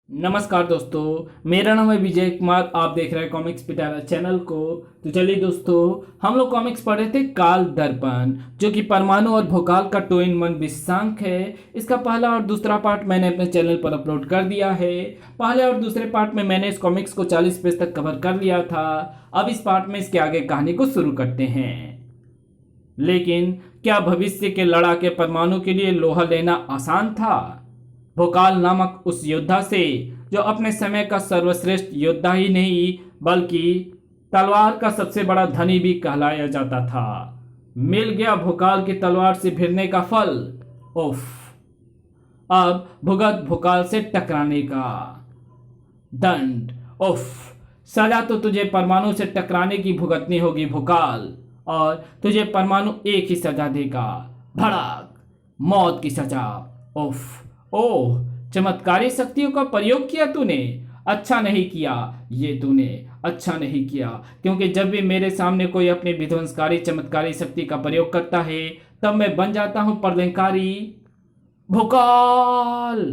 नमस्कार दोस्तों, मेरा नाम है विजय कुमार। आप देख रहे हैं कॉमिक्स पिटारा चैनल को। तो चलिए दोस्तों, हम लोग कॉमिक्स पढ़े थे काल दर्पण, जो कि परमाणु और भोकाल का 2-in-1 विषयांक है। इसका पहला और दूसरा पार्ट मैंने अपने चैनल पर अपलोड कर दिया है। पहले और दूसरे पार्ट में मैंने इस कॉमिक्स को 40 पेज तक कवर कर लिया था। अब इस पार्ट में इसके आगे कहानी को शुरू करते हैं। लेकिन क्या भविष्य के लड़ाके परमाणु के लिए लोहा लेना आसान था? भोकाल नामक उस योद्धा से, जो अपने समय का सर्वश्रेष्ठ योद्धा ही नहीं बल्कि तलवार का सबसे बड़ा धनी भी कहलाया जाता था, मिल गया भोकाल की तलवार से भिड़ने का फल। उफ, अब भुगत भोकाल से टकराने का दंड। उफ, सजा तो तुझे परमाणु से टकराने की भुगतनी होगी भोकाल, और तुझे परमाणु एक ही सजा देगा, भड़क, मौत की सजा। उफ, ओह, चमत्कारी शक्तियों का प्रयोग किया तूने। अच्छा नहीं किया, ये तूने अच्छा नहीं किया, क्योंकि जब भी मेरे सामने कोई अपनी विध्वंसकारी चमत्कारी शक्ति का प्रयोग करता है, तब मैं बन जाता हूं प्रलयंकारी भोकाल।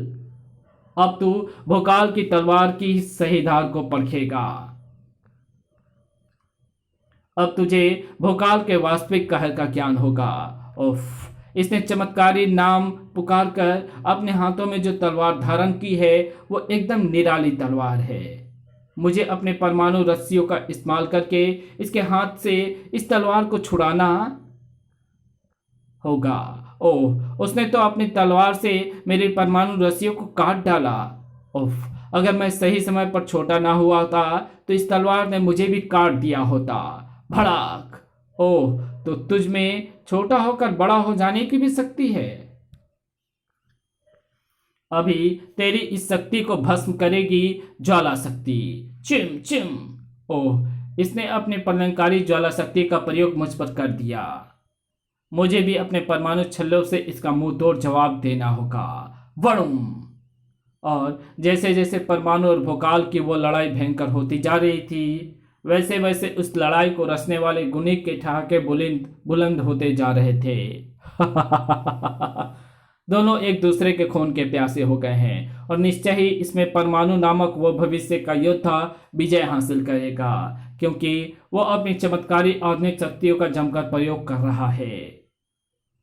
अब तू भोकाल की तलवार की सही धार को परखेगा। अब तुझे भोकाल के वास्तविक कहर का ज्ञान होगा। उफ, इसने चमत्कारी नाम पुकार कर अपने हाथों में जो तलवार धारण की है, वो एकदम निराली तलवार है। मुझे अपने परमाणु रस्सियों का इस्तेमाल करके इसके हाथ से इस तलवार को छुड़ाना होगा। ओह, उसने तो अपनी तलवार से मेरी परमाणु रस्सियों को काट डाला। उफ, अगर मैं सही समय पर छोटा ना हुआ था, तो इस तलवार ने मुझे भी काट दिया होता। भड़क। ओह, तो तुझ में छोटा होकर बड़ा हो जाने की भी शक्ति है। अभी तेरी इस शक्ति को भस्म करेगी ज्वाला शक्ति। चिम चिम। ओह, इसने अपने प्रलयंकारी ज्वाला शक्ति का प्रयोग मुझ पर कर दिया। मुझे भी अपने परमाणु छल्लों से इसका मुंह तोड़ जवाब देना होगा। वरुण। और जैसे जैसे परमाणु और भोकाल की वो लड़ाई भयंकर होती जा रही थी, वैसे वैसे उस लड़ाई को रचने वाले गुनिक के ठहाके बुलंद बुलंद होते जा रहे थे। दोनों एक दूसरे के खून के प्यासे हो गए हैं, और निश्चय ही इसमें परमाणु नामक वो भविष्य का योद्धा विजय हासिल करेगा, क्योंकि वो अपनी चमत्कारी आधुनिक शक्तियों का जमकर प्रयोग कर रहा है।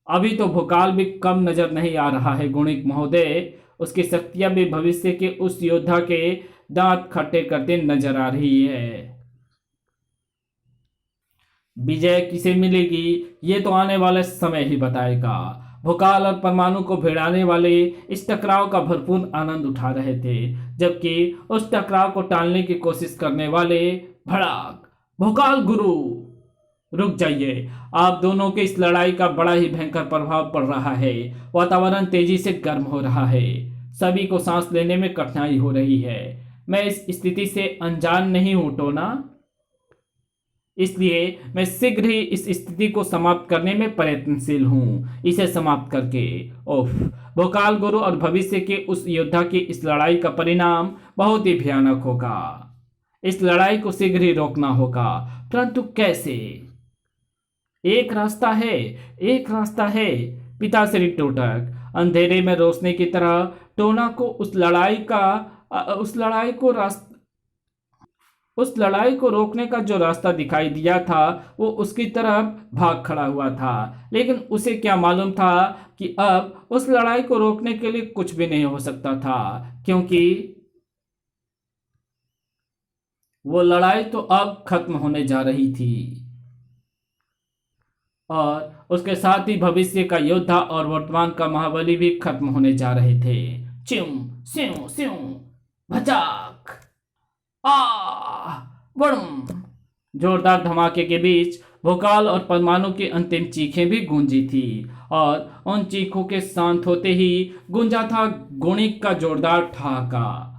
अभी तो भोकाल भी कम नजर नहीं आ रहा है गुणिक महोदय। उसकी शक्तियां भी भविष्य के उस योद्धा के दांत खट्टे करते नजर आ रही है। विजय किसे मिलेगी, ये तो आने वाले समय ही बताएगा। भोकाल और परमाणु को भिड़ाने वाले इस टकराव का भरपूर आनंद उठा रहे थे, जबकि उस टकराव को टालने की कोशिश करने वाले भड़क। भोकाल गुरु, रुक जाइए। आप दोनों के इस लड़ाई का बड़ा ही भयंकर प्रभाव पड़ रहा है। वातावरण तेजी से गर्म हो रहा है। सभी को सांस लेने में कठिनाई हो रही है। मैं इस स्थिति से अनजान नहीं हूं टोना, इसलिए मैं शीघ्र ही इस स्थिति को समाप्त करने में प्रयत्नशील हूं। इसे समाप्त करके, ओफ, भोकाल गुरु और भविष्य के उस योद्धा की इस लड़ाई का परिणाम बहुत ही भयानक होगा। इस लड़ाई को शीघ्र ही रोकना होगा, परंतु कैसे? एक रास्ता है, एक रास्ता है। पिताश्री टोटक अंधेरे में रोशनी की तरह टोना को उस लड़ाई को रोकने का जो रास्ता दिखाई दिया था, वो उसकी तरफ भाग खड़ा हुआ था। लेकिन उसे क्या मालूम था कि अब उस लड़ाई को रोकने के लिए कुछ भी नहीं हो सकता था, क्योंकि वो लड़ाई तो अब खत्म होने जा रही थी, और उसके साथ ही भविष्य का योद्धा और वर्तमान का महाबली भी खत्म होने जा रहे थे। चिम स्यों स्यों, भचाक, आ, बड़म। जोरदार धमाके के बीच भोकाल और परमाणु की अंतिम चीखें भी गूंजी थी, और उन चीखों के शांत होते ही गूंजा था गुणिक का जोरदार ठहाका।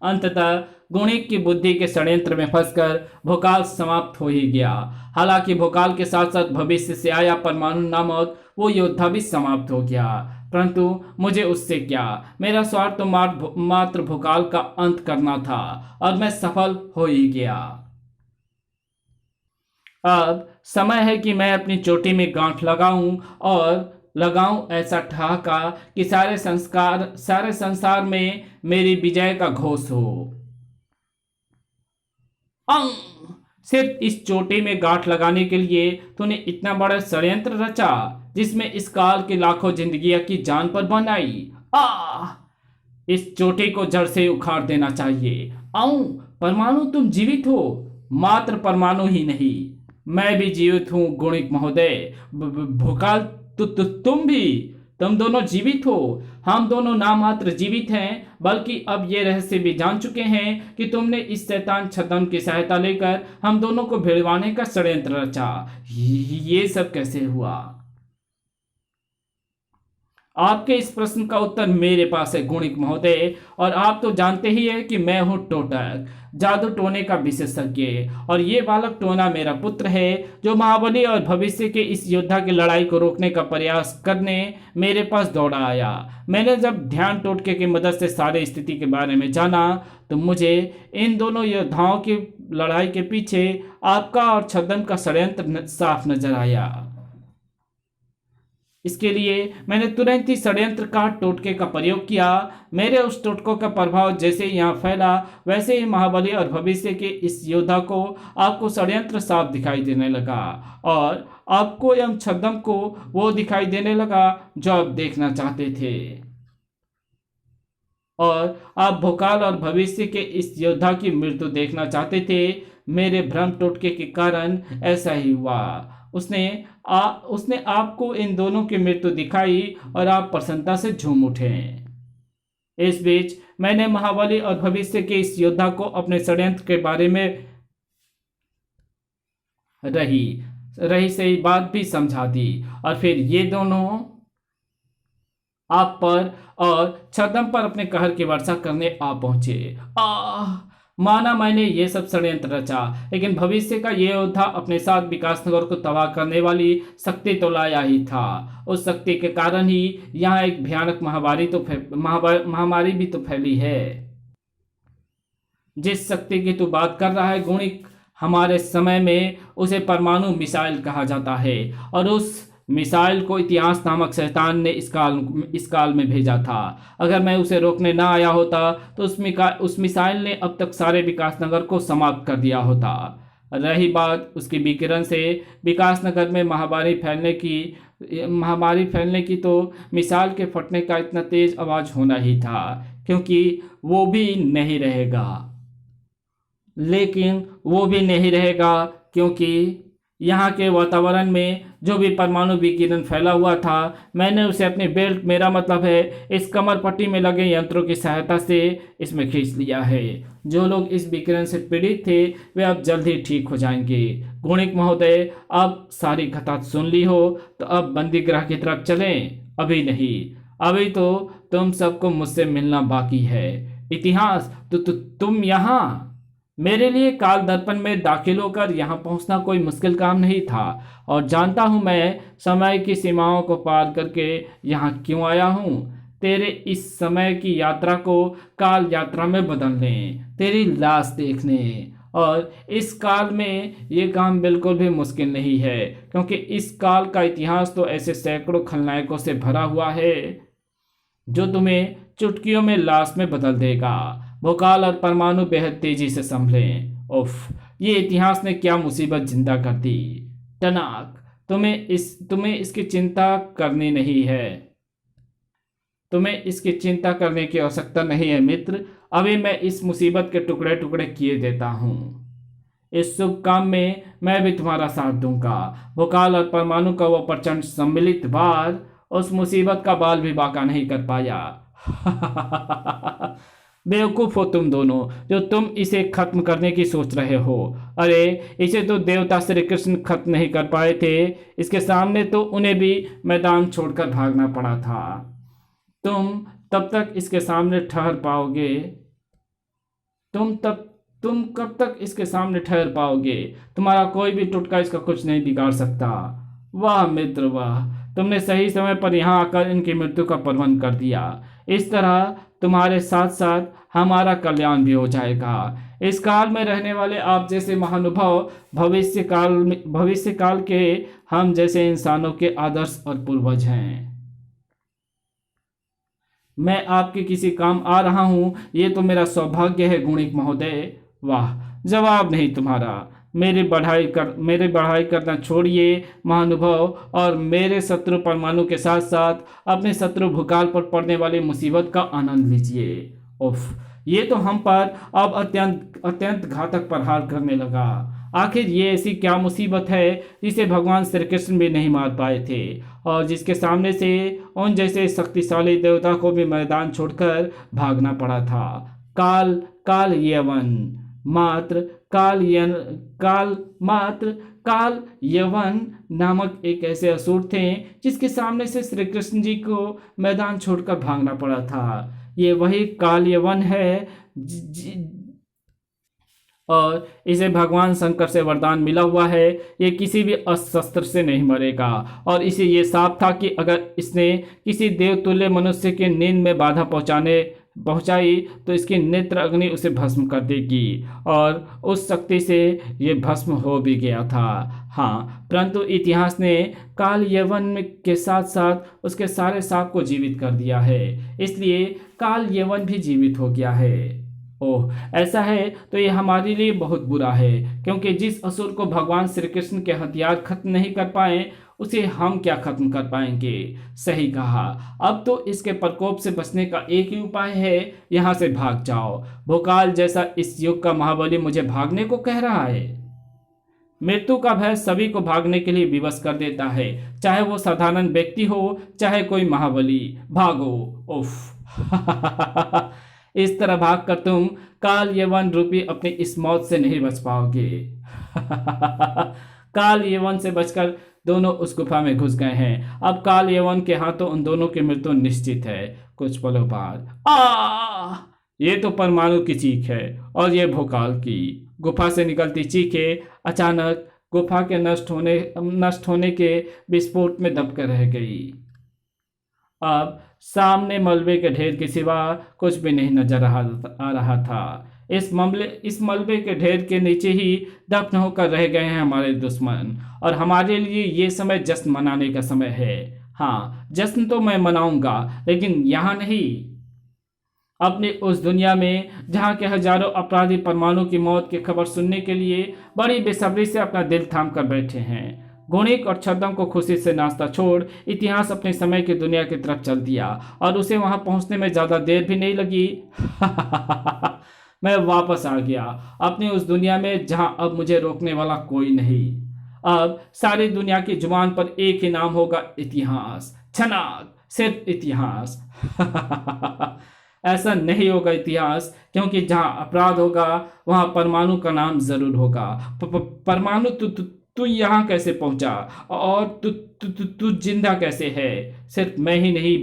अंततः गुणिक की बुद्धि के षड्यंत्र में फंसकर भोकाल समाप्त हो ही गया। हालांकि भोकाल के साथ साथ भविष्य से आया परमाणु नामक वो योद्धा भी समाप्त हो गया, परंतु मुझे उससे क्या। मेरा स्वार्थ तो मात्र भोकाल का अंत करना था, और मैं सफल हो ही गया। अब समय है कि मैं अपनी चोटी में गांठ लगाऊं और लगाऊं ऐसा ठहाका कि सारे संसार में मेरी विजय का घोष हो। अंग सिर्फ इस चोटी में गांठ लगाने के लिए तूने इतना बड़ा षड्यंत्र रचा जिसमें इस काल की लाखों जिंदगियां की जान पर बन आई। आ इस चोटी को जड़ से उखाड़ देना चाहिए। आऊं परमाणु, तुम जीवित हो। मात्र परमाणु ही नहीं, मैं भी जीवित हूं गुणिक महोदय। भोकाल तुम भी, तुम दोनों जीवित हो। हम दोनों ना मात्र जीवित हैं बल्कि अब ये रहस्य भी जान चुके हैं कि तुमने इस शैतान छद्म की सहायता लेकर हम दोनों को भिड़वाने का षड्यंत्र रचा। ये सब कैसे हुआ? आपके इस प्रश्न का उत्तर मेरे पास है गुणिक महोदय, और आप तो जानते ही हैं कि मैं हूं टोटक, जादू टोने का विशेषज्ञ, और ये बालक टोना मेरा पुत्र है जो महाबली और भविष्य के इस योद्धा की लड़ाई को रोकने का प्रयास करने मेरे पास दौड़ा आया। मैंने जब ध्यान टोटके की मदद से सारी स्थिति के बारे में जाना तो मुझे इन दोनों योद्धाओं की लड़ाई के पीछे आपका और छद्म का षड्यंत्र साफ नजर आया। इसके लिए मैंने तुरंत ही षड्यंत्र का टोटके का प्रयोग किया। मेरे उस टोटकों का प्रभाव जैसे यहाँ फैला वैसे ही महाबली और भविष्य के इस योद्धा को आपको षड्यंत्र साफ दिखाई देने लगा, और आपको एवं छद्म को वो दिखाई देने लगा जो आप देखना चाहते थे, और आप भोकाल और भविष्य के इस योद्धा की मृत्यु देखना चाहते थे। मेरे भ्रम टोटके के कारण ऐसा ही हुआ। उसने आपको इन दोनों की मृत्यु दिखाई और आप प्रसन्नता से झूम उठे। इस बीच मैंने महाबली और भविष्य के इस योद्धा को अपने षड्यंत्र के बारे में रही सही बात भी समझा दी, और फिर ये दोनों आप पर और छद्म पर अपने कहर की वर्षा करने आ पहुंचे। माना मैंने ये सब षड्यंत्र रचा, लेकिन भविष्य का ये योद्धा अपने साथ विकासनगर को तबाह करने वाली शक्ति तो लाया ही था। उस शक्ति के कारण ही यहाँ एक भयानक महामारी भी तो फैली है। जिस शक्ति की तू बात कर रहा है गुणिक, हमारे समय में उसे परमाणु मिसाइल कहा जाता है, और उस मिसाइल को इतिहास नामक शैतान ने इस काल में भेजा था। अगर मैं उसे रोकने ना आया होता तो उस मिसाइल ने अब तक सारे विकासनगर को समाप्त कर दिया होता। रही बात उसकी विकिरण से विकासनगर में महामारी फैलने की तो मिसाइल के फटने का इतना तेज आवाज होना ही था, क्योंकि वो भी नहीं रहेगा। लेकिन वो भी नहीं रहेगा क्योंकि यहाँ के वातावरण में जो भी परमाणु विकिरण फैला हुआ था, मैंने उसे अपनी बेल्ट, मेरा मतलब है इस कमर पट्टी में लगे यंत्रों की सहायता से इसमें खींच लिया है। जो लोग इस विकिरण से पीड़ित थे वे अब जल्द ही ठीक हो जाएंगे। गुणिक महोदय, अब सारी कथा सुन ली हो तो अब बंदी गृह की तरफ चलें? अभी नहीं, अभी तो तुम सबको मुझसे मिलना बाकी है। इतिहास तो तुम यहाँ, मेरे लिए काल दर्पण में दाखिल होकर यहाँ पहुँचना कोई मुश्किल काम नहीं था, और जानता हूँ मैं समय की सीमाओं को पार करके यहाँ क्यों आया हूँ। तेरे इस समय की यात्रा को काल यात्रा में बदलने, तेरी लाश देखने, और इस काल में ये काम बिल्कुल भी मुश्किल नहीं है, क्योंकि इस काल का इतिहास तो ऐसे सैकड़ों खलनायकों से भरा हुआ है जो तुम्हें चुटकियों में लाश में बदल देगा। भोकाल और परमाणु बेहद तेजी से संभले। उफ, ये इतिहास ने क्या मुसीबत जिंदा कर दी। टनाक, तुम्हें इसकी चिंता करनी नहीं है। तुम्हें इसकी चिंता करने की आवश्यकता नहीं है मित्र। अभी मैं इस मुसीबत के टुकड़े टुकड़े किए देता हूँ। इस शुभ काम में मैं भी तुम्हारा साथ दूंगा। भोकाल और परमाणु का वो प्रचंड सम्मिलित वार उस मुसीबत का बाल भी बाका नहीं कर पाया। बेवकूफ हो तुम दोनों जो तुम इसे खत्म करने की सोच रहे हो। अरे इसे तो देवता श्री कृष्ण खत्म नहीं कर पाए थे, इसके सामने तो उन्हें भी मैदान छोड़कर भागना पड़ा था। तुम तब तक इसके सामने ठहर पाओगे? तुम कब तक इसके सामने ठहर पाओगे? तुम्हारा कोई भी टुटका इसका कुछ नहीं बिगाड़ सकता। वाह मित्र वाह, तुमने सही समय पर यहाँ आकर इनकी मृत्यु का प्रबंध कर दिया। इस तरह तुम्हारे साथ साथ हमारा कल्याण भी हो जाएगा। इस काल में रहने वाले आप जैसे महानुभाव भविष्य काल के हम जैसे इंसानों के आदर्श और पूर्वज हैं। मैं आपके किसी काम आ रहा हूं, ये तो मेरा सौभाग्य है गुणिक महोदय। वाह, जवाब नहीं तुम्हारा। मेरी बढ़ाई करना छोड़िए महानुभाव, और मेरे शत्रु परमाणु के साथ साथ अपने शत्रु भूकाल पर पड़ने वाली मुसीबत का आनंद लीजिए। उफ, ये तो हम पर अब अत्यंत अत्यंत घातक प्रहार करने लगा। आखिर ये ऐसी क्या मुसीबत है जिसे भगवान श्री कृष्ण भी नहीं मार पाए थे, और जिसके सामने से उन जैसे शक्तिशाली देवता को भी मैदान छोड़कर भागना पड़ा था। काल काल यवन मात्र काल यवन नामक एक ऐसे असुर थे जिसके सामने से श्री कृष्ण जी को मैदान छोड़कर भागना पड़ा था। ये वही काल यवन है और इसे भगवान शंकर से वरदान मिला हुआ है। ये किसी भी अस्त्र से नहीं मरेगा, और इसे ये साफ था कि अगर इसने किसी देवतुल्य मनुष्य के नींद में बाधा पहुंचाई तो इसकी नेत्र अग्नि उसे भस्म कर देगी, और उस शक्ति से ये भस्म हो भी गया था। हाँ, परंतु इतिहास ने काल यवन के साथ साथ उसके सारे सांप को जीवित कर दिया है, इसलिए काल यवन भी जीवित हो गया है। ओह, ऐसा है तो ये हमारे लिए बहुत बुरा है, क्योंकि जिस असुर को भगवान श्री कृष्ण के हथियार खत्म नहीं कर पाए उसे हम क्या खत्म कर पाएंगे। सही कहा। अब तो इसके प्रकोप से बचने का एक ही उपाय है, यहाँ से भाग जाओ। भोकाल जैसा इस युग का महाबली मुझे भागने को कह रहा है। मृत्यु का भय सभी को भागने के लिए विवश कर देता है, चाहे वो साधारण व्यक्ति हो चाहे कोई महाबली। भागो। उफ इस तरह भागकर तुम काल यवन रूपी अपनी इस मौत से नहीं बच पाओगे। काल यवन से बचकर दोनों उस गुफा में घुस गए हैं। अब काल यवन के हाथों उन दोनों की मृत्यु निश्चित है। कुछ पलों बाद ये तो परमाणु की चीख है, और ये भोकाल की गुफा से निकलती चीखें अचानक गुफा के नष्ट होने के विस्फोट में दबकर रह गई। अब सामने मलबे के ढेर के सिवा कुछ भी नहीं नजर आ रहा था। इस मलबे के ढेर के नीचे ही दफन होकर रह गए हैं हमारे दुश्मन, और हमारे लिए ये समय जश्न मनाने का समय है। हाँ, जश्न तो मैं मनाऊंगा, लेकिन यहाँ नहीं, अपनी उस दुनिया में जहाँ के हजारों अपराधी परमाणु की मौत की खबर सुनने के लिए बड़ी बेसब्री से अपना दिल थाम कर बैठे हैं। गुणिक और छद्म को खुशी से नाश्ता छोड़ इतिहास अपने समय की दुनिया की तरफ चल दिया, और उसे वहां पहुंचने में ज्यादा देर भी नहीं लगी। मैं वापस आ गया अपनी उस दुनिया में जहां अब मुझे रोकने वाला कोई नहीं। अब सारी दुनिया की जुबान पर एक ही नाम होगा, इतिहास। छनाक, सिर्फ इतिहास। ऐसा नहीं होगा इतिहास, क्योंकि जहां अपराध होगा वहां परमाणु का नाम जरूर होगा। परमाणु तू यहाँ कैसे पहुंचा, और तू जिंदा कैसे है? सिर्फ मैं ही नहीं,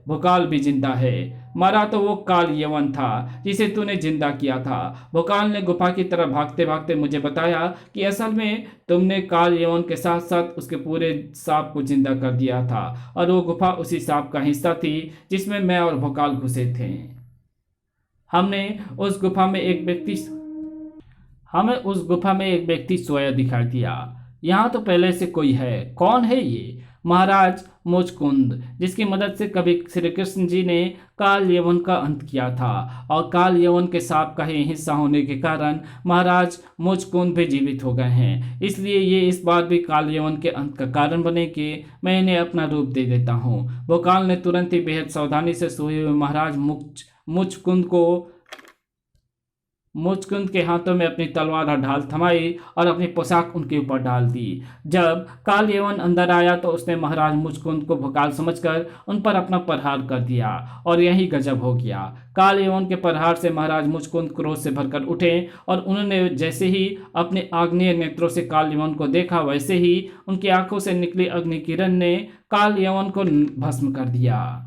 भोकाल भी जिंदा है। मरा तो वो काल यवन था जिसे तूने जिंदा किया था। भोकाल ने गुफा की तरफ भागते भागते मुझे बताया कि असल में तुमने काल यवन के साथ साथ उसके पूरे सांप को जिंदा कर दिया था, और वो गुफा उसी सांप का हिस्सा थी जिसमें मैं और भोकाल घुसे थे। हमें उस गुफा में एक व्यक्ति सोया दिखाई दिया। यहाँ तो पहले से कोई है। कौन है ये? महाराज मुचकुंद, जिसकी मदद से कभी श्री कृष्ण जी ने काल यवन का अंत किया था, और काल यवन के सांप का ही हिस्सा होने के कारण महाराज मुचकुंद भी जीवित हो गए हैं। इसलिए ये इस बार भी काल यवन के अंत का कारण बने कि मैं इन्हें अपना रूप दे देता हूँ। भोकाल ने तुरंत ही बेहद सावधानी से सोए हुए महाराज मुचकुंद के हाथों में अपनी तलवार और ढाल थमाई और अपनी पोशाक उनके ऊपर डाल दी। जब काल यवन अंदर आया तो उसने महाराज मुचकुंद को भोकाल समझकर उन पर अपना प्रहार कर दिया, और यही गजब हो गया। काल यवन के प्रहार से महाराज मुचकुंद क्रोध से भरकर उठे, और उन्होंने जैसे ही अपने आग्नेय नेत्रों से काल यवन को देखा, वैसे ही उनकी आंखों से निकली अग्नि किरण ने काल यवन को भस्म कर दिया।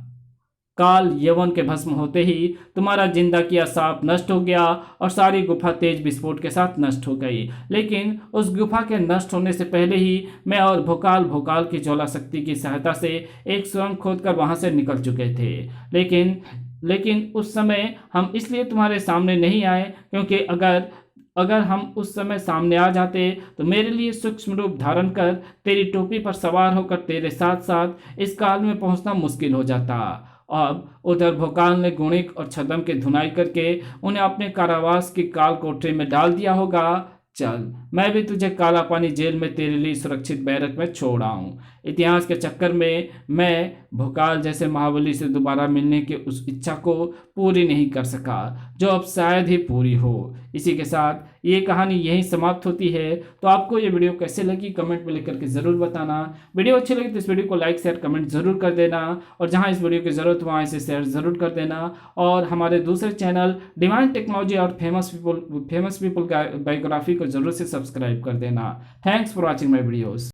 काल यवन के भस्म होते ही तुम्हारा जिंदा किया सांप नष्ट हो गया, और सारी गुफा तेज विस्फोट के साथ नष्ट हो गई। लेकिन उस गुफा के नष्ट होने से पहले ही मैं और भोकाल की ज्वाला शक्ति की सहायता से एक सुरंग खोदकर वहां से निकल चुके थे। लेकिन लेकिन उस समय हम इसलिए तुम्हारे सामने नहीं आए क्योंकि अगर हम उस समय सामने आ जाते तो मेरे लिए सूक्ष्म रूप धारण कर तेरी टोपी पर सवार होकर तेरे साथ साथ इस काल में पहुंचना मुश्किल हो जाता। अब उधर भोकाल ने गुणिक और छद्म की धुनाई करके उन्हें अपने कारावास की काल कोठरी में डाल दिया होगा। चल, मैं भी तुझे काला पानी जेल में तेरे लिए सुरक्षित बैरक में छोड़ आऊं। इतिहास के चक्कर में मैं भोकाल जैसे महाबली से दोबारा मिलने की उस इच्छा को पूरी नहीं कर सका जो अब शायद ही पूरी हो। इसी के साथ ये कहानी यहीं समाप्त होती है। तो आपको ये वीडियो कैसे लगी कमेंट में लिख करके ज़रूर बताना। वीडियो अच्छी लगी तो इस वीडियो को लाइक शेयर कमेंट ज़रूर कर देना, और जहाँ इस वीडियो की ज़रूरत वहाँ इसे शेयर ज़रूर कर देना। और हमारे दूसरे चैनल डिवाइन टेक्नोलॉजी और फेमस पीपल बायोग्राफी को जरूर से सब्सक्राइब कर देना। Thanks for watching my videos.